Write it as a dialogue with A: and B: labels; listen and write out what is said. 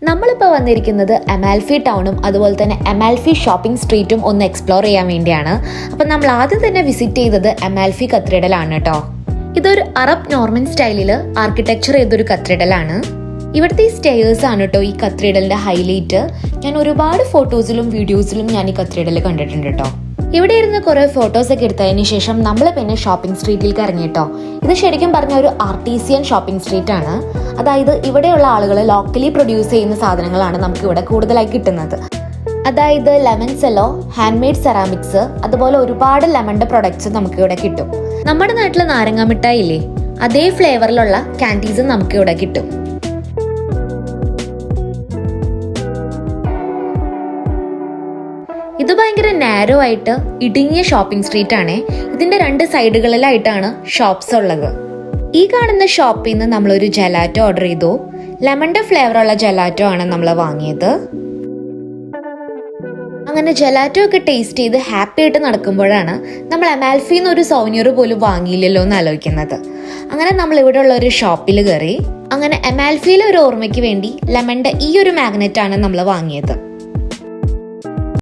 A: നമ്മളിപ്പോൾ വന്നിരിക്കുന്നത് അമാൽഫി ടൗണും അതുപോലെ തന്നെ അമാൽഫി ഷോപ്പിംഗ് സ്ട്രീറ്റും ഒന്ന് എക്സ്പ്ലോർ ചെയ്യാൻ വേണ്ടിയാണ്. അപ്പം നമ്മൾ ആദ്യം തന്നെ വിസിറ്റ് ചെയ്തത് അമാൽഫി കത്തീഡ്രലാണ് കേട്ടോ. ഇതൊരു അറബ് നോർമൻ സ്റ്റൈലിൽ ആർക്കിടെക്ചർ ചെയ്തൊരു കത്തീഡ്രലാണ്. ഇവിടുത്തെ ഈ സ്റ്റെയേഴ്സ് ആണ് കേട്ടോ ഈ കത്തീഡ്രലിന്റെ ഹൈലൈറ്റ്. ഞാൻ ഒരുപാട് ഫോട്ടോസിലും വീഡിയോസിലും ഞാൻ ഈ കത്തീഡ്രൽ കണ്ടിട്ടുണ്ട് കേട്ടോ. ഇവിടെ ഇരുന്ന് കുറെ ഫോട്ടോസ് ഒക്കെ എടുത്തതിന് ശേഷം നമ്മൾ പിന്നെ ഷോപ്പിംഗ് സ്ട്രീറ്റിലേക്ക് ഇറങ്ങിട്ടോ. ഇത് ശരിക്കും പറഞ്ഞ ഒരു ആർട്ടീസിയൻ ഷോപ്പിംഗ് സ്ട്രീറ്റ് ആണ്. അതായത് ഇവിടെയുള്ള ആളുകൾ ലോക്കലി പ്രൊഡ്യൂസ് ചെയ്യുന്ന സാധനങ്ങളാണ് നമുക്ക് ഇവിടെ കൂടുതലായി കിട്ടുന്നത്. അതായത് lemon Cello, hand made ceramics, അതുപോലെ ഒരുപാട് ലെമണിന്റെ പ്രൊഡക്ട്സ് നമുക്ക് ഇവിടെ കിട്ടും. നമ്മുടെ നാട്ടിൽ നാരങ്ങ മിഠായി ഇല്ലേ, അതേ ഫ്ലേവറിലുള്ള കാൻഡീസും നമുക്ക് ഇവിടെ കിട്ടും. ഇത് ഭയങ്കര നാരോ ആയിട്ട് ഇടുങ്ങിയ ഷോപ്പിംഗ് സ്ട്രീറ്റ് ആണ്. ഇതിന്റെ രണ്ട് സൈഡുകളിലായിട്ടാണ് ഷോപ്സ് ഉള്ളത്. ഈ കാണുന്ന ഷോപ്പിൽ നിന്ന് നമ്മളൊരു ജലാറ്റോ ഓർഡർ ചെയ്തു. ലെമണിന്റെ ഫ്ലേവറുള്ള ജലാറ്റോ ആണ് നമ്മൾ വാങ്ങിയത്. അങ്ങനെ ജലാറ്റോ ഒക്കെ ടേസ്റ്റ് ചെയ്ത് ഹാപ്പി ആയിട്ട് നടക്കുമ്പോഴാണ് നമ്മൾ അമാൽഫിന്ന് ഒരു സോവനിയർ പോലും വാങ്ങിയില്ലല്ലോ എന്ന് ആലോചിക്കുന്നത്. അങ്ങനെ നമ്മൾ ഇവിടെ ഉള്ള ഒരു ഷോപ്പിൽ കയറി. അങ്ങനെ അമാൽഫിയിലെ ഒരു ഓർമ്മയ്ക്ക് വേണ്ടി ലെമണിന്റെ ഈ ഒരു മാഗ്നറ്റ് ആണ് നമ്മൾ വാങ്ങിയത്.